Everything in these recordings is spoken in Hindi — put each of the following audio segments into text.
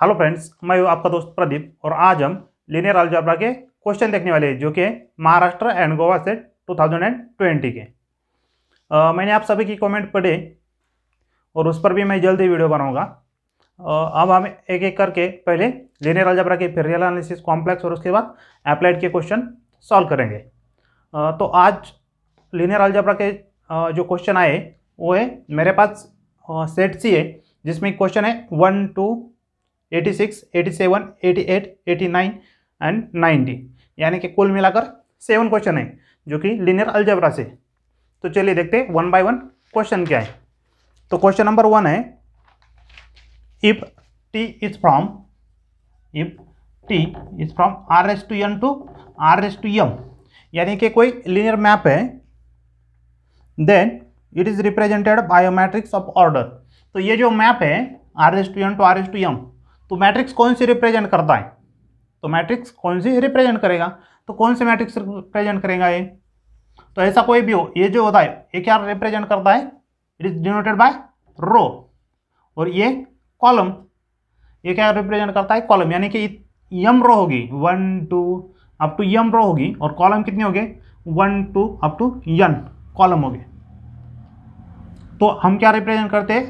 हेलो फ्रेंड्स, मैं हूं आपका दोस्त प्रदीप और आज हम लीनियर अलजेब्रा के क्वेश्चन देखने वाले हैं जो कि महाराष्ट्र एंड गोवा से 2020 के। मैंने आप सभी की कमेंट पढ़े और उस पर भी मैं जल्द ही वीडियो बनाऊंगा। अब हम एक एक करके पहले लीनियर अलजेब्रा के, फिर रियल एनालिसिस, कॉम्प्लेक्स और उसके बाद एप्लाइड के क्वेश्चन सॉल्व करेंगे। तो आज लीनियर अलजेब्रा के जो क्वेश्चन आए वो है मेरे पास सेट सी है, जिसमें क्वेश्चन है 1 to 86, 87, 88, 89 एंड 90, यानी कि कुल मिलाकर 7 क्वेश्चन है जो कि लीनियर अलजेब्रा से। तो चलिए देखते हैं वन बाय वन क्वेश्चन क्या है। तो क्वेश्चन नंबर 1 है, if t is from r raised to n to r raised to m, यानी कि कोई लीनियर मैप है, then it is represented by a matrix of order. तो ये जो मैप है r raised to n to r raised to m, तो मैट्रिक्स कौन सी रिप्रेजेंट करता है? तो मैट्रिक्स कौन सी रिप्रेजेंट करेगा? तो कौन से मैट्रिक्स रिप्रेजेंट करेगा ये? तो ऐसा कोई भी हो, ये जो होता है ये क्या रिप्रेजेंट करता है? इट इज डिनोटेड बाय रो। और ये कॉलम, ये क्या रिप्रेजेंट करता है? कॉलम, यानी कि m रो होगी 1 2 अप टू m रो होगी और कॉलम कितने हो गए? 1 2 अप टू n कॉलम हो गए। तो हम क्या रिप्रेजेंट करते हैं?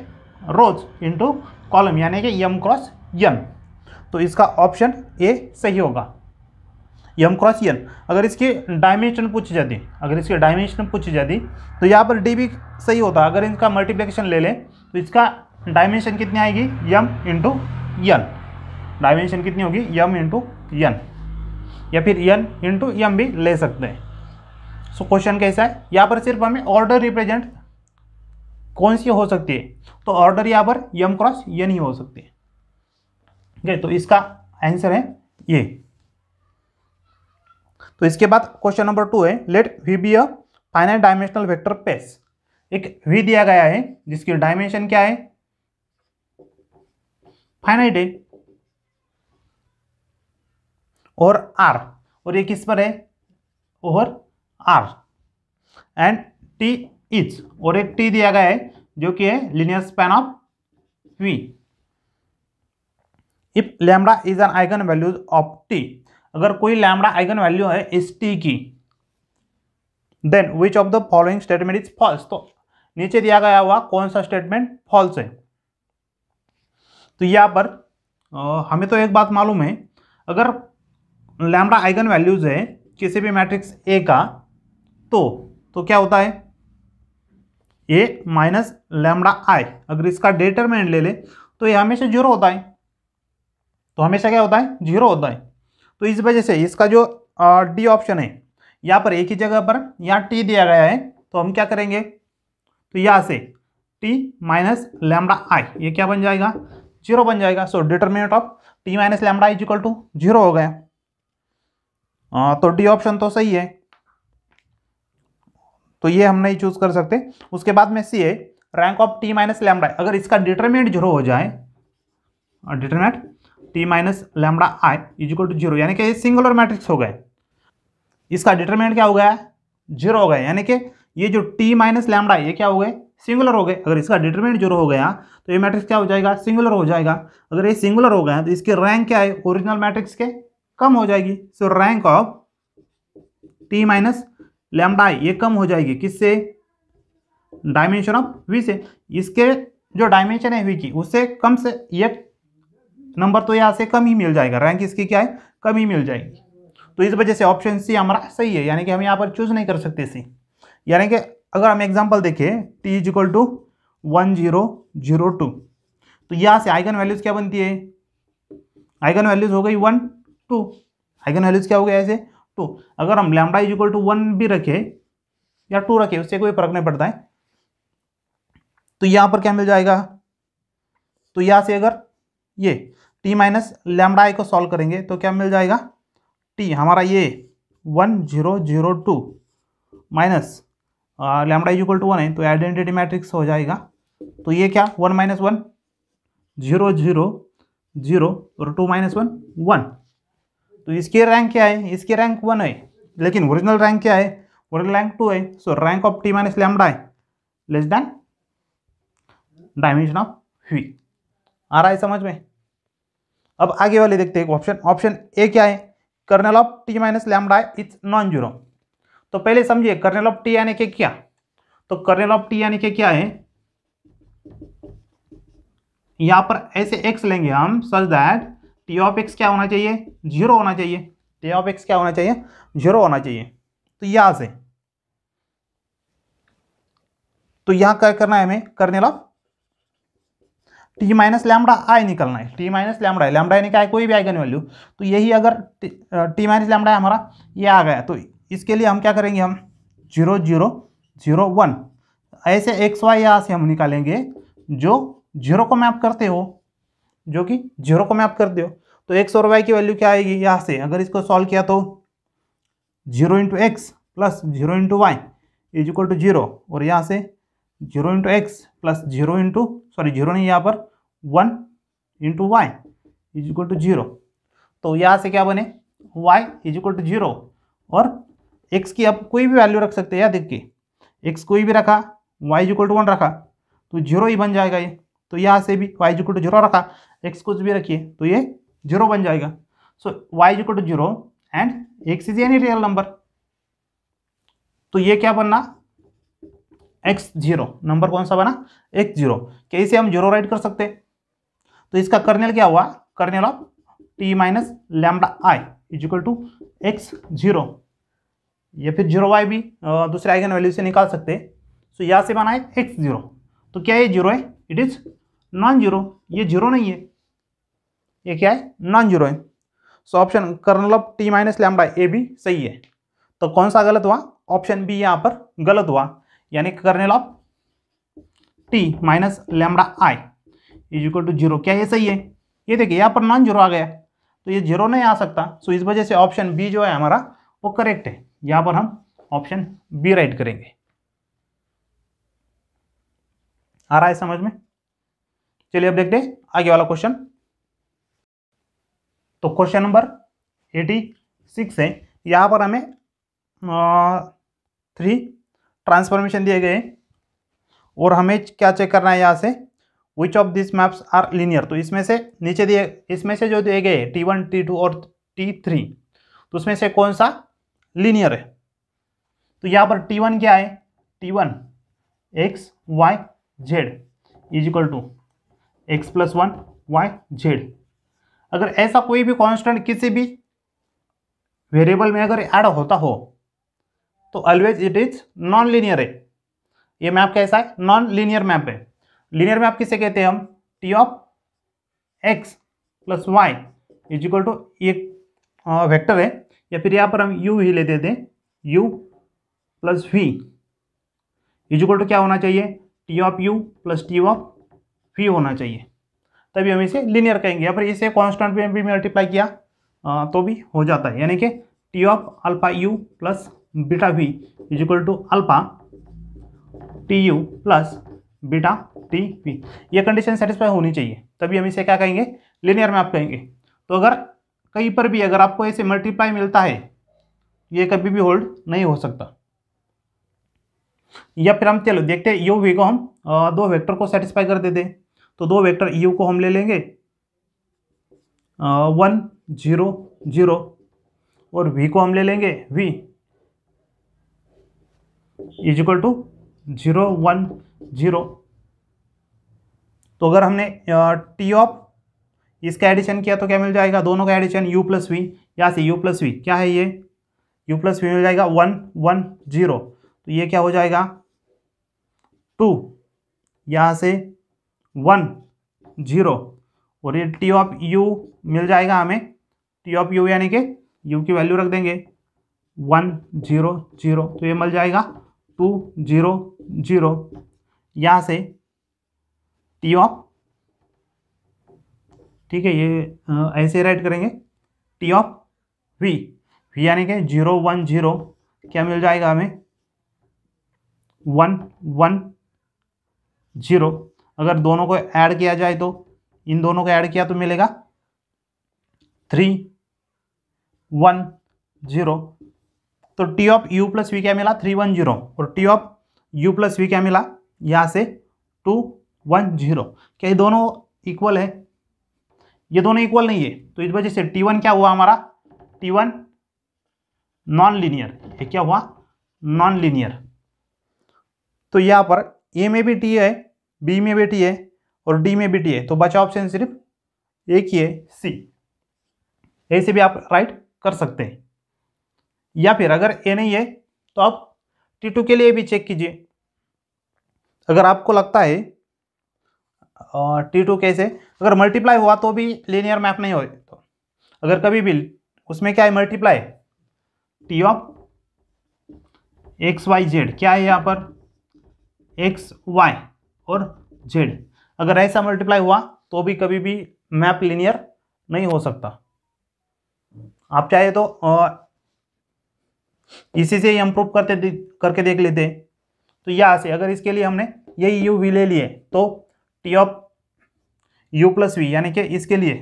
रोज इंटू कॉलम, यानी कि m क्रॉस n। तो इसका ऑप्शन ए सही होगा, m क्रॉस n। अगर इसकी डायमेंशन पूछी जाती, तो यहाँ पर d भी सही होता। अगर इनका मल्टीप्लिकेशन ले लें तो इसका डायमेंशन कितनी आएगी? m into n। डायमेंशन कितनी होगी? m इंटू n, या फिर n इंटू m भी ले सकते हैं। सो क्वेश्चन कैसा है? यहाँ पर सिर्फ हमें ऑर्डर रिप्रेजेंट कौन सी हो सकती है, तो ऑर्डर यहाँ पर m क्रॉस n ही हो सकती है। तो इसका आंसर है ये। तो इसके बाद क्वेश्चन नंबर 2 है, let v be a finite dimensional vector space. एक v दिया गया है जिसकी डायमेंशन क्या है? फाइनाइट है, और r, और ये किस पर है? Over r। And t is, और एक t दिया गया है जो कि है linear span of v। If lambda is an eigen values of t, अगर कोई लैम्बडा आइगन वैल्यू है इस t की, then which of the following statement is false. तो नीचे दिया गया हुआ कौन सा स्टेटमेंट फॉल्स है? तो यहां पर हमें तो एक बात मालूम है, अगर लैम्बडा आइगन वैल्यूज है किसी भी मैट्रिक्स ए का, तो क्या होता है? a माइनस लैम्बडा आई। अगर इसका डिटरमिनेंट ले ले तो ये हमेशा 0 होता है। तो हमेशा क्या होता है? 0 होता है। तो इस वजह से इसका जो डी ऑप्शन है, यहाँ पर एक ही जगह पर यहाँ टी दिया गया है, तो हम क्या करेंगे? तो यहाँ से टी माइनस लैम्बडा आई, ये क्या बन जाएगा? 0 बन जाएगा। So determinant of T minus lambda is equal to 0 हो गया। तो डी ऑप्शन तो सही है, तो ये हम नहीं चूज कर सकते। उसके बाद में सी है, rank of T minus lambda. अगर इसका डिटरमिनेंट 0 हो जाए, determinant t minus lambda i is equal to 0, यानी कि ये सिंगुलर मैट्रिक्स हो गए। इसका डिटरमिनेंट क्या हो गया? 0 हो गया, यानी कि ये जो टी माइनस लैम्बडा ये क्या हो गए? सिंगुलर हो गए। अगर इसका डिटरमिनेंट 0 हो गया तो ये मैट्रिक्स क्या हो जाएगा? सिंगुलर हो जाएगा। अगर ये सिंगुलर हो गया तो इसकी रैंक क्या है? ओरिजिनल मैट्रिक्स के कम हो जाएगी। So rank of T minus lambda I ये कम हो जाएगी, किससे? डायमेंशन ऑफ वी से। इसके जो डायमेंशन है वी की, उससे कम से एक नंबर तो यहाँ से कम ही मिल जाएगा। रैंक इसकी क्या है? कम ही मिल जाएगी। तो इस वजह से ऑप्शन सी हमारा सही है, यानी कि हम यहाँ पर चूज नहीं कर सकते सी। यानी कि अगर हम एग्जांपल देखें, टी इज इक्वल टू 1 0 0 2, तो यहाँ से आइगन वैल्यूज क्या बनती है? आइगन वैल्यूज हो गई 1 2। आइगन वैल्यूज क्या हो गया? ऐसे 2। अगर हम लैम्बडा इज इक्वल टू 1 भी रखे या 2 रखे, उससे कोई फर्क नहीं पड़ता है। तो यहाँ पर क्या मिल जाएगा? तो यहाँ से अगर ये टी माइनस लैम्बडा आई को सॉल्व करेंगे तो क्या मिल जाएगा? टी हमारा ये 1 0 0 2 minus lambda is equal to 1 है, तो आइडेंटिटी मैट्रिक्स हो जाएगा। तो ये क्या? 1 माइनस 1 0 0 0 और 2 माइनस 1 1। तो इसकी रैंक क्या है? इसकी रैंक 1 है, लेकिन ओरिजिनल रैंक क्या है? ओरिजिनल रैंक 2 है। So rank of T minus lambda I less than dimension of V. आ रहा है समझ में? अब आगे वाले देखते हैं ऑप्शन। ऑप्शन ए क्या है, kernel of T minus lambda is non zero. तो पहले समझिए कर्नल ऑफ टी यानी कि क्या, तो कर्नल ऑफ टी यानी कि क्या है, यहां पर ऐसे एक्स लेंगे हम such that T of x क्या होना चाहिए, जीरो होना चाहिए। टी ऑफ एक्स क्या होना चाहिए, जीरो होना चाहिए। तो यहां से तो यहां क्या करना है हमें, kernel of T minus lambda I निकलना है। टी माइनस लैम्डा है, लैम्डा यानी क्या है, कोई भी आइगन वैल्यू। तो यही अगर टी माइनस लैम्डा है हमारा, ये आ गया, तो इसके लिए हम क्या करेंगे, हम 0 0 0 1 ऐसे एक्स वाई यहाँ से हम निकालेंगे जो जीरो को मैप करते हो, जो कि जीरो को मैप करते हो। तो एक्स और वाई की वैल्यू क्या आएगी, यहाँ से अगर इसको सॉल्व किया तो 0 into x plus 0 into y is equal to 0, और यहाँ से 0 into x plus 0 into sorry 0 नहीं, यहाँ पर 1 into y is equal to 0। तो यहाँ से क्या बने, y इज इक्वल टू 0, और x की आप कोई भी वैल्यू रख सकते हैं। या देखिए x कोई भी रखा, y इज इक्वल टू 1 रखा तो 0 ही बन जाएगा ये। तो यहाँ से भी y इज इक्वल टू 0 रखा, x कुछ भी रखिए तो ये 0 बन जाएगा। So y is equal to 0 and x is any real number. तो ये क्या बनना, x0, नंबर कौन सा बना, x0। क्या इसे हम 0 राइट कर सकते हैं? तो इसका कर्नेल क्या हुआ, kernel of T minus lambda i is equal to x0, या फिर 0y भी दूसरे आइगन वैल्यू से निकाल सकते हैं। सो यहाँ से बना है x0। तो क्या ये 0 है, इट इज नॉन जीरो, ये 0 नहीं है, ये क्या है, नॉन जीरो है। So option kernel of T minus lambda A भी सही है। तो कौन सा गलत हुआ, ऑप्शन बी यहाँ पर गलत हुआ, यानी kernel of T minus lambda i is equal to 0। क्या ये सही है, ये देखिए यहाँ पर नॉन जीरो आ गया, तो ये 0 नहीं आ सकता। सो इस वजह से ऑप्शन बी जो है हमारा वो करेक्ट है। यहाँ पर हम ऑप्शन बी राइट करेंगे। आ रहा है समझ में? चलिए अब देखते हैं आगे वाला क्वेश्चन। तो क्वेश्चन नंबर 86 है। यहाँ पर हमें 3 ट्रांसफॉर्मेशन दिए गए और हमें क्या चेक करना है यहाँ से, which of this maps are linear. तो इसमें से नीचे दिए, इसमें से जो दिए गए T1 T2 और T3, तो उसमें से कौन सा लीनियर है। तो यहाँ पर T1 क्या है, T1 x y z is equal to x plus 1 y z. अगर ऐसा कोई भी कांस्टेंट किसी भी वेरिएबल में अगर ऐड होता हो तो always it is non linear है। ये मैप कैसा है, नॉन लीनियर मैप है। लीनियर मैप किसे कहते हैं हम, t of x plus y is equal to एक वेक्टर है, या फिर यहाँ पर हम यू ही ले देते हैं, u plus v is equal to क्या होना चाहिए, t of u plus t of v होना चाहिए, तभी हम इसे लीनियर कहेंगे। या फिर इसे कांस्टेंट में भी मल्टीप्लाई किया तो भी हो जाता है, यानी कि t of alpha u plus beta v is equal to alpha t u plus beta t v. ये कंडीशन सेटिस्फाई होनी चाहिए, तभी हम इसे क्या कहेंगे, लीनियर मैप कहेंगे। तो अगर कहीं पर भी अगर आपको ऐसे मल्टीप्लाई मिलता है, ये कभी भी होल्ड नहीं हो सकता। या फिर हम चलो देखते हैं यू वी को हम दो वेक्टर को सेटिस्फाई कर देते हैं। तो दो वेक्टर यू को हम ले लेंगे 1 0 0 और वी को हम ले लेंगे वी इज इक्वल टू 0 1 0। तो अगर हमने टी ऑफ इसका एडिशन किया तो क्या मिल जाएगा, दोनों का एडिशन u प्लस वी, यहाँ से u प्लस वी क्या है, ये u प्लस वी मिल जाएगा 1 1 0। तो ये क्या हो जाएगा 2, यहाँ से 1 0 और ये टी ऑफ u मिल जाएगा हमें, टी ऑफ u यानी कि u की वैल्यू रख देंगे 1 0 0, तो ये मिल जाएगा 2 0 0। यहाँ से टी ऑफ, ठीक है, ये ऐसे राइट करेंगे, टी ऑफ वी यानी कि 0 1 0 क्या मिल जाएगा हमें 1 1 0। अगर दोनों को ऐड किया जाए तो इन दोनों को ऐड किया तो मिलेगा 3 1 0। तो t of u plus v क्या मिला 3 1 0 और t of u plus v क्या मिला यहाँ से 2 1 0। क्या ये दोनों इक्वल है, ये दोनों इक्वल नहीं है, तो इस वजह से T1 क्या हुआ हमारा, T1 नॉन लीनियर। ये क्या हुआ, नॉन लीनियर। तो यहाँ पर ए में भी टी है, बी में भी टी है और डी में भी टी है, तो बचा ऑप्शन सिर्फ एक ही है, सी। ऐसे भी आप राइट कर सकते हैं। या फिर अगर ए नहीं है तो आप T2 के लिए भी चेक कीजिए। अगर आपको लगता है T2 कैसे, अगर मल्टीप्लाई हुआ तो भी लीनियर मैप नहीं हो, तो अगर कभी भी उसमें क्या है, multiply t of x y z, क्या है यहाँ पर एक्स वाई और जेड, अगर ऐसा मल्टीप्लाई हुआ तो भी कभी भी मैप लीनियर नहीं हो सकता। आप चाहे तो इसी से ही हम प्रूव करके देख लेते हैं। तो यहाँ से अगर इसके लिए हमने यही यू वी ले लिए तो t of u plus v, यानी कि इसके लिए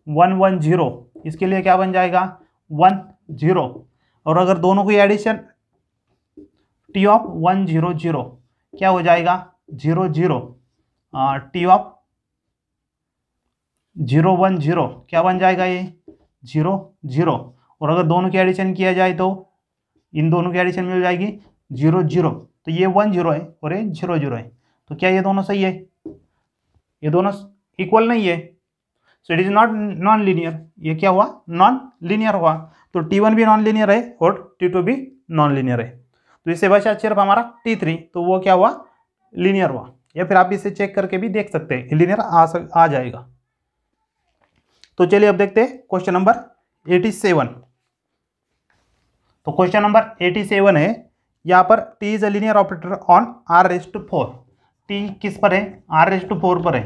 1 1 0, इसके लिए क्या बन जाएगा 1 0, और अगर दोनों की एडिशन टी ऑफ 1 0 0 क्या हो जाएगा 0 0, टी ऑफ 0 1 0 क्या बन जाएगा ये 0 0, और अगर दोनों की एडिशन किया जाए तो इन दोनों की एडिशन मिल जाएगी 0 0, तो ये 1 0 है और ये 0 0 है, तो क्या ये दोनों सही है, ये दोनों इक्वल नहीं है, so it is not non linear. ये क्या हुआ, नॉन लीनियर हुआ। तो T1 भी नॉन लीनियर है और T2 भी नॉन लीनियर है, तो इससे बचा सिर्फ हमारा T3, तो वो क्या हुआ, लीनियर हुआ। या फिर आप इसे चेक करके भी देख सकते हैं, लीनियर आ जाएगा। तो चलिए अब देखते हैं क्वेश्चन नंबर 87। तो क्वेश्चन नंबर 87 है, यहाँ पर T is a linear operator on R⁴। T किस पर है, R⁴ पर है,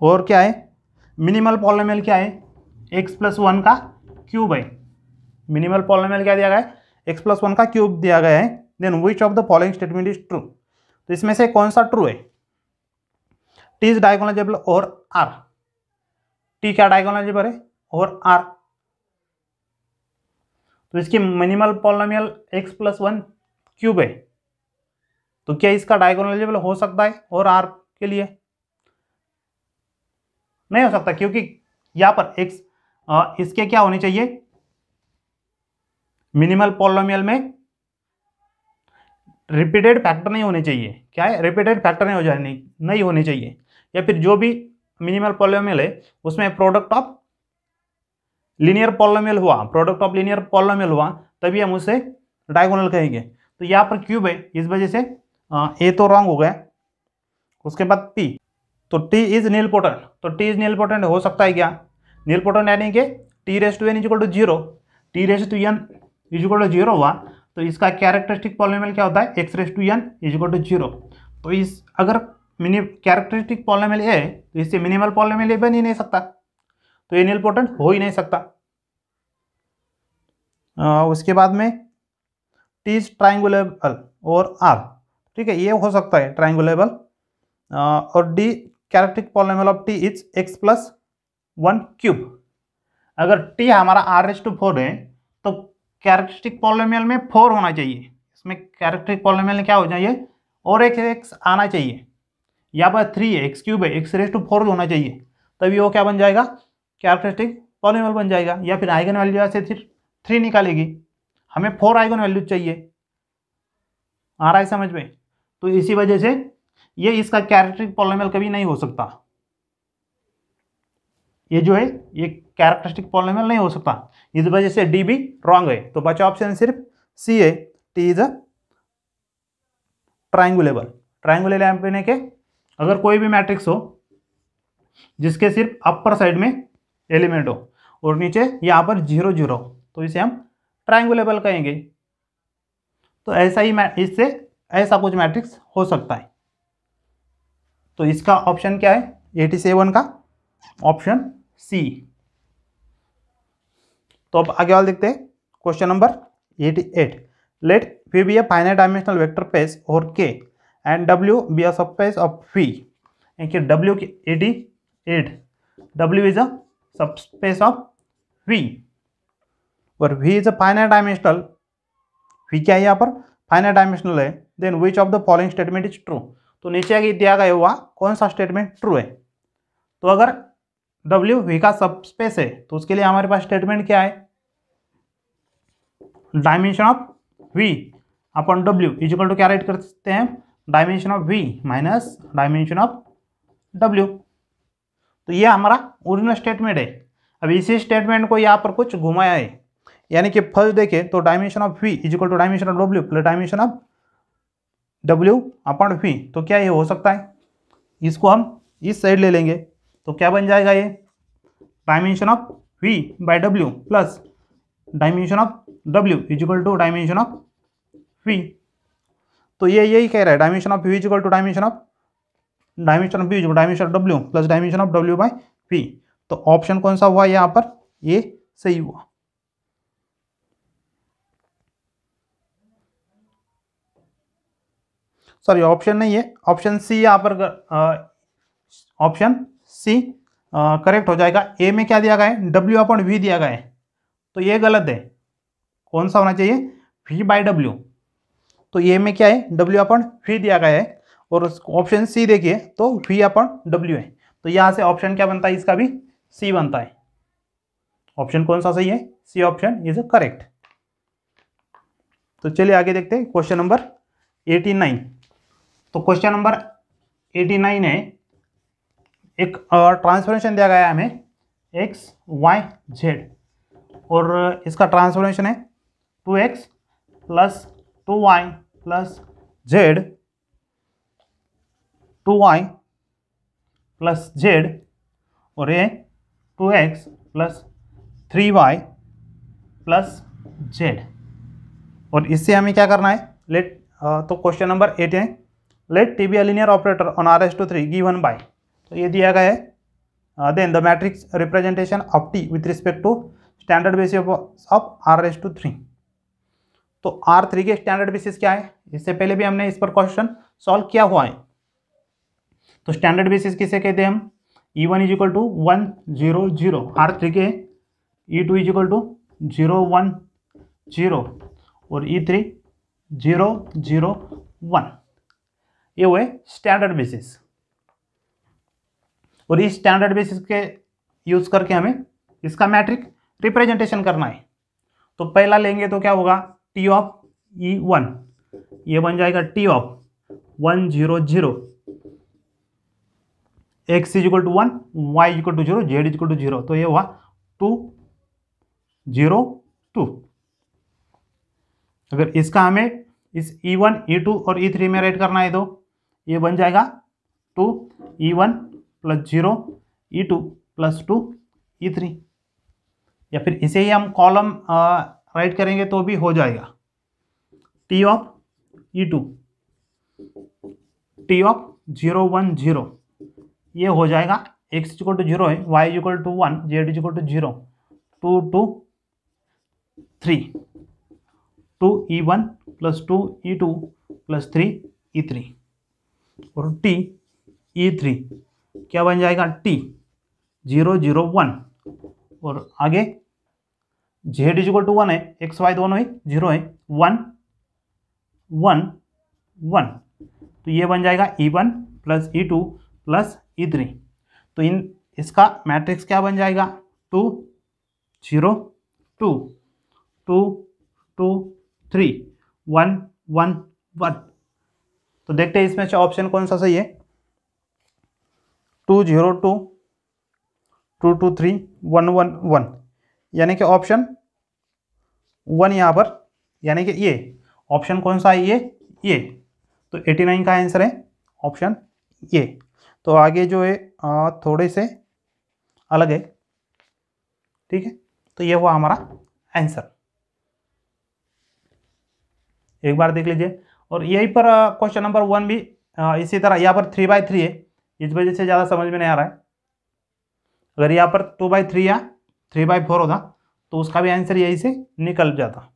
और क्या है, मिनिमल पॉलिनोमियल क्या है, x+1 का क्यूब है। मिनिमल पॉलिनोमियल क्या दिया गया है, x+1 का क्यूब दिया गया है। Then which of the following statement is true, तो इसमें से कौन सा ट्रू है, T इज डायगोनलाइजेबल और R, T क्या डायगोनलाइजेबल है और R, तो इसकी मिनिमल पॉलिनोमियल x+1 क्यूब है, तो क्या इसका डायगोनलाइजेबल हो सकता है और R के लिए नहीं हो सकता, क्योंकि यहां पर x इसके क्या होने चाहिए, मिनिमल पॉलिनोमियल में रिपीटेड फैक्टर नहीं होने चाहिए। क्या है, रिपीटेड फैक्टर नहीं होने चाहिए, या फिर जो भी मिनिमल पॉलिनोमियल है उसमें प्रोडक्ट ऑफ लीनियर पॉलिनोमियल हुआ, प्रोडक्ट ऑफ लीनियर पॉलिनोमियल हुआ, तभी हम उसे डायगोनल कहेंगे। तो यहाँ पर क्यूब है, इस वजह से ए तो रॉन्ग हो गया। उसके बाद P, तो T इज नीलपोटेंट, तो T इज नीलपोटेंट हो सकता है क्या, नीलपोटेंट यानी कि T⁴n = 0, T⁴n = 0 हुआ, तो इसका कैरेक्टरिस्टिक पॉलिनोमियल क्या होता है, x⁴n = 0। तो इस अगर कैरेक्टरिस्टिक पॉलिनोमियल है तो इससे मिनिमल पॉलिनोमियल बन ही नहीं सकता, तो ये नीलपोटेंट हो ही नहीं सकता। उसके बाद में T इज ट्राइंगुलेबल और R, ठीक है, ये हो सकता है ट्राइंगुलेबल, और D characteristic polynomial of T is x+1 cube. अगर T हमारा R⁴ है तो कैरेक्टरिस्टिक पॉलिनोमियल में 4 होना चाहिए, इसमें कैरेक्टरिस्टिक पॉलिनोमियल क्या हो चाहिए, और एक x आना चाहिए। यहाँ पर 3 है, x³ है, x⁴ होना चाहिए, तभी वो क्या बन जाएगा, कैरेक्टरिस्टिक पॉलिनोमियल बन जाएगा। या फिर आइगन वैल्यू से सिर्फ 3 निकालेगी, हमें 4 आइगन वैल्यू चाहिए। आ रहा है समझ में, तो इसी वजह से ये इसका कैरेक्टरिस्टिक पॉलिनोमियल कभी नहीं हो सकता, ये जो है ये कैरेक्टरिस्टिक पॉलिनोमियल नहीं हो सकता, इस वजह से डी भी रॉन्ग है। तो बचा ऑप्शन सिर्फ सी है, टी इज अ ट्राइंगुलेबल। ट्राइंगुलेबल यानी कि अगर कोई भी मैट्रिक्स हो जिसके सिर्फ अपर साइड में एलिमेंट हो और नीचे यहाँ पर 0 0, तो इसे हम ट्राइंगुलेबल कहेंगे। तो ऐसा ही इससे ऐसा कुछ मैट्रिक्स हो सकता है। तो इसका ऑप्शन क्या है, 87 का ऑप्शन सी। तो अब आगे वाला देखते हैं question number 88। Let V be a finite dimensional vector space or K and W be a subspace of V। W की 88, W is a subspace of V और V is a finite dimensional, V क्या है यहाँ पर finite dimensional है। Then which of the following statement is true, तो नीचे दिया गया हुआ कौन सा स्टेटमेंट ट्रू है। तो अगर W V का सब स्पेस है, तो उसके लिए हमारे पास स्टेटमेंट क्या है, dimension of V upon W is equal to क्या राइट कर सकते हैं, dimension of V minus dimension of W। तो ये हमारा ओरिजिनल स्टेटमेंट है। अब इसी स्टेटमेंट को यहाँ पर कुछ घुमाया है, यानी कि फर्स्ट देखें तो dimension of V is equal to dimension of W plus dimension of W upon V। तो क्या ये हो सकता है, इसको हम इस साइड ले लेंगे तो क्या बन जाएगा, ये dimension of V by W plus dimension of W is equal to dimension of V। तो ये यही कह रहा है, dimension of V is equal to dimension of W plus dimension of W by V। तो ऑप्शन कौन सा हुआ यहाँ पर, ये सही हुआ। सॉरी ऑप्शन नहीं है, ऑप्शन सी यहाँ पर, ऑप्शन सी करेक्ट हो जाएगा। ए में क्या दिया गया है, W अपॉन V दिया गया है, तो ये गलत है। कौन सा होना चाहिए, V बाय W। तो ए में क्या है, W अपॉन V दिया गया है, और ऑप्शन सी देखिए तो V अपॉन W है। तो यहाँ से ऑप्शन क्या बनता है, इसका भी सी बनता है। ऑप्शन कौन सा सही है, सी ऑप्शन इज करेक्ट। तो चलिए आगे देखते हैं क्वेश्चन नंबर 89। तो क्वेश्चन नंबर 89 है, एक ट्रांसफॉर्मेशन दिया गया है हमें x y z, और इसका ट्रांसफॉर्मेशन है 2x plus 2y plus z, 2y plus z, और ये 2x plus 3y plus z। और इससे हमें क्या करना है, लेट तो क्वेश्चन नंबर 8 है, let t be a linear operator on R⁻³ given by. तो ये दिया गया है, then the matrix representation of t with respect to standard basis of R⁻³ तो R3 के स्टैंडर्ड बेसिस क्या है, इससे पहले भी हमने इस पर क्वेश्चन सॉल्व किया हुआ है। तो स्टैंडर्ड बेसिस किसे कहते हैं हम, E1 is equal to 1 0 0, R3 के E2 इज इक्वल टू 0 1 0, और E3 0 0 1। ये हुए स्टैंडर्ड बेसिस, और इस स्टैंडर्ड बेसिस के यूज करके हमें इसका मैट्रिक रिप्रेजेंटेशन करना है। तो पहला लेंगे तो क्या होगा, T ऑफ E1, ये बन जाएगा T ऑफ 1 0 0, x is equal to 1, y is equal to 0, z is equal to 0। तो ये हुआ 2 0 2। अगर इसका हमें इस E1 E2 और E3 में राइट करना है तो ये बन जाएगा 2 E1 plus 0 E2 plus 2 E3, या फिर इसे ही हम कॉलम राइट करेंगे तो भी हो जाएगा। T of E2 T of 0 1 0, ये हो जाएगा x इक्वल टू 0 है, y equal to 1, z equal to 0, 2 2 3, 2 E1 plus 2 E2 plus 3 E3, और T E3 क्या बन जाएगा, T 0 0 1, और आगे z इक्वल टू 1 है, x y दोनों ही 0 है, 1 1 1, तो ये बन जाएगा E1 plus E2 plus E3। तो इसका मैट्रिक्स क्या बन जाएगा, 2 0 2 2 2 3 1 1 1। तो देखते हैं इसमें से ऑप्शन कौन सा सही है, 2 0 2 2 2 3 1 1 1, यानी कि ऑप्शन 1 यहाँ पर, यानी कि ये ऑप्शन कौन सा है, ये। तो 89 का आंसर है ऑप्शन ये। तो आगे जो है थोड़े से अलग है, ठीक है। तो ये हुआ हमारा आंसर, एक बार देख लीजिए। और यहीं पर क्वेश्चन नंबर 1 भी इसी तरह, यहाँ पर 3/3 है, इस वजह से ज़्यादा समझ में नहीं आ रहा है। अगर यहाँ पर 2/3 या 3/4 होता तो उसका भी आंसर यही से निकल जाता।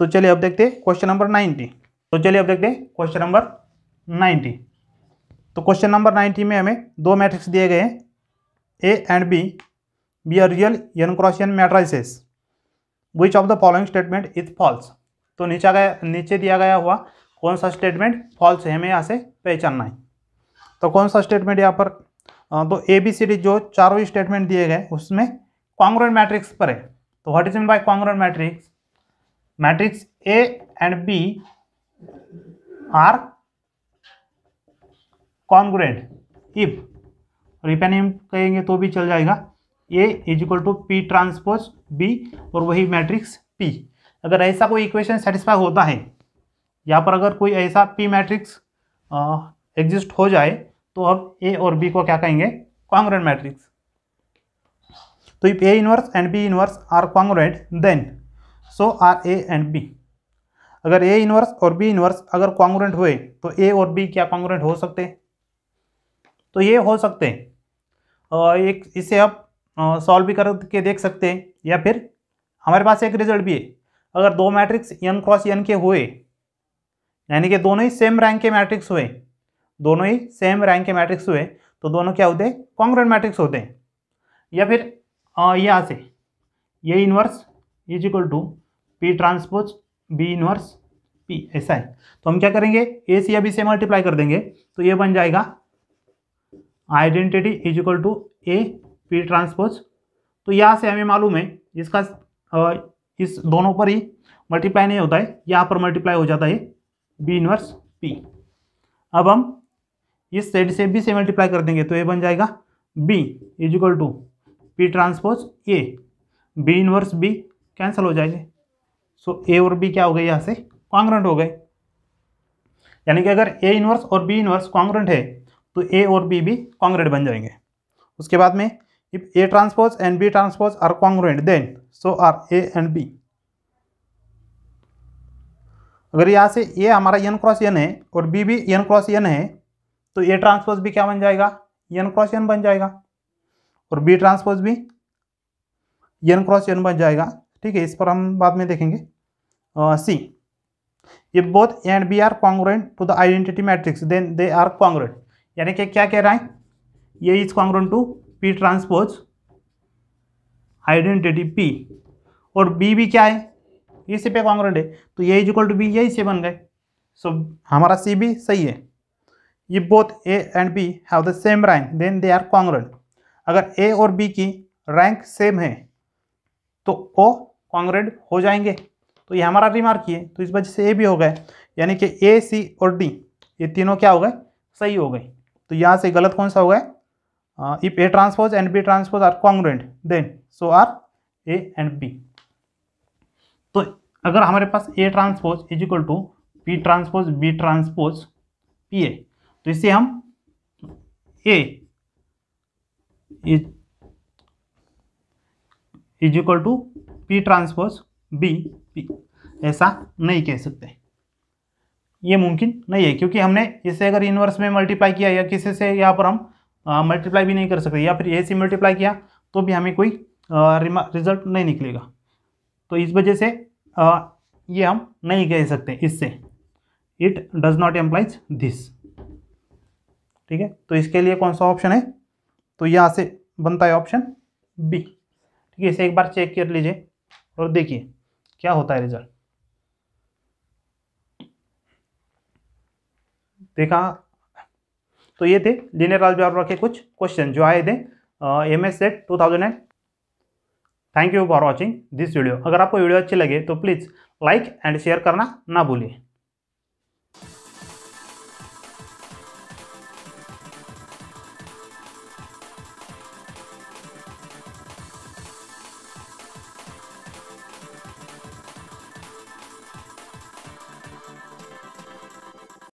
तो चलिए अब देखते हैं क्वेश्चन नंबर 90। तो चलिए अब देखते हैं क्वेश्चन नंबर 90। तो क्वेश्चन नंबर 90 में हमें दो मैट्रिक्स दिए गए हैं, a and B are real n×n matrices, which of the following statement is false. तो नीचे दिया गया हुआ कौन सा स्टेटमेंट फॉल्स है, हमें यहाँ से पहचानना है। तो कौन सा स्टेटमेंट यहाँ पर तो ए बी सी डी जो चारों ही स्टेटमेंट दिए गए उसमें कॉन्ग्रुएंट मैट्रिक्स पर है। तो what is mean by congruent matrix? Matrix A and B are congruent if, रिपेनिम कहेंगे तो भी चल जाएगा, A is equal to P transpose B और वही मैट्रिक्स पी। अगर ऐसा कोई इक्वेशन सेटिस्फाई होता है, यहाँ पर अगर कोई ऐसा पी मैट्रिक्स एग्जिस्ट हो जाए, तो अब ए और बी को क्या कहेंगे? Congruent matrix. तो if A inverse and B inverse are congruent then so are A and B. अगर ए इनवर्स और बी इनवर्स अगर कॉन्ग्रुएंट हुए तो ए और बी क्या कॉन्ग्रुएंट हो सकते हैं? तो ये हो सकते हैं। एक इसे आप सॉल्व भी करके देख सकते हैं, या फिर हमारे पास एक रिजल्ट भी है। अगर दो मैट्रिक्स n क्रॉस n के हुए, यानी कि दोनों ही सेम रैंक के मैट्रिक्स हुए, दोनों ही सेम रैंक के मैट्रिक्स हुए, तो दोनों क्या होते हैं? कॉन्ग्रुएंट मैट्रिक्स होते हैं। या फिर यहाँ से ये inverse is equal to P transpose b inverse p, ऐसा है। तो हम क्या करेंगे? ए सी या बी से मल्टीप्लाई कर देंगे, तो ये बन जाएगा identity is equal to a p transpose. तो यहाँ से हमें मालूम है इसका इस दोनों पर ही मल्टीप्लाई नहीं होता है, यहाँ पर मल्टीप्लाई हो जाता है बी इनवर्स पी। अब हम इस साइड से बी से मल्टीप्लाई कर देंगे, तो ये बन जाएगा b is equal to P transpose a, b inverse b cancel हो जाएंगे। सो ए और बी क्या हो गए? यहाँ से कॉन्ग्रुएंट हो गए। यानी कि अगर ए इनवर्स और बी इनवर्स कॉन्ग्रुएंट है तो ए और बी भी कॉन्ग्रुएंट बन जाएंगे। उसके बाद में if A transpose and B transpose are congruent then so are A and B. अगर यहाँ से ए हमारा n क्रॉस n है और बी भी n क्रॉस n है, तो ए ट्रांसपोज भी क्या बन जाएगा? n क्रॉस n बन जाएगा, और बी ट्रांसपोज भी n क्रॉस n बन जाएगा। ठीक है, इस पर हम बाद में देखेंगे। C if both a and B are congruent to the identity matrix then they are congruent. यानी कि क्या कह रहा है? ये is congruent to P transpose identity p, और बी भी क्या है? इसी पे कॉन्ग्रुएंट है, तो ये इज इक्वल टू बी, यही से बन गए। सो हमारा सी भी सही है। ये both a and b have the same rank then they are congruent. अगर ए और बी की रैंक सेम है तो वो कॉन्ग्रुएंट हो जाएंगे। तो ये हमारा रिमार्क ही है, तो इस वजह से ए भी हो गए। यानी कि ए सी और डी ये तीनों क्या हो गए? सही हो गए। तो यहाँ से गलत कौन सा हो गया? If A transpose and B transpose are congruent then so are A and B. तो अगर हमारे पास A transpose is equal to P transpose B transpose P है, तो इससे हम A is equal to P transpose B P ऐसा नहीं कह सकते। ये मुमकिन नहीं है, क्योंकि हमने इसे अगर इनवर्स में मल्टीप्लाई किया या किसी से यहाँ पर हम मल्टीप्लाई भी नहीं कर सकते, या फिर ए से मल्टीप्लाई किया तो भी हमें कोई रिजल्ट नहीं निकलेगा। तो इस वजह से ये हम नहीं कह सकते इससे, it does not employs this. ठीक है, तो इसके लिए कौन सा ऑप्शन है? तो यहाँ से बनता है ऑप्शन बी। ठीक है, इसे एक बार चेक कर लीजिए और देखिए क्या होता है रिजल्ट। देखा? तो ये थे लीनियर अलजेब्रा के कुछ क्वेश्चन जो आए थे MS set 2009। Thank you for watching this video. अगर आपको वीडियो अच्छी लगे तो प्लीज़ लाइक एंड शेयर करना ना भूलिए।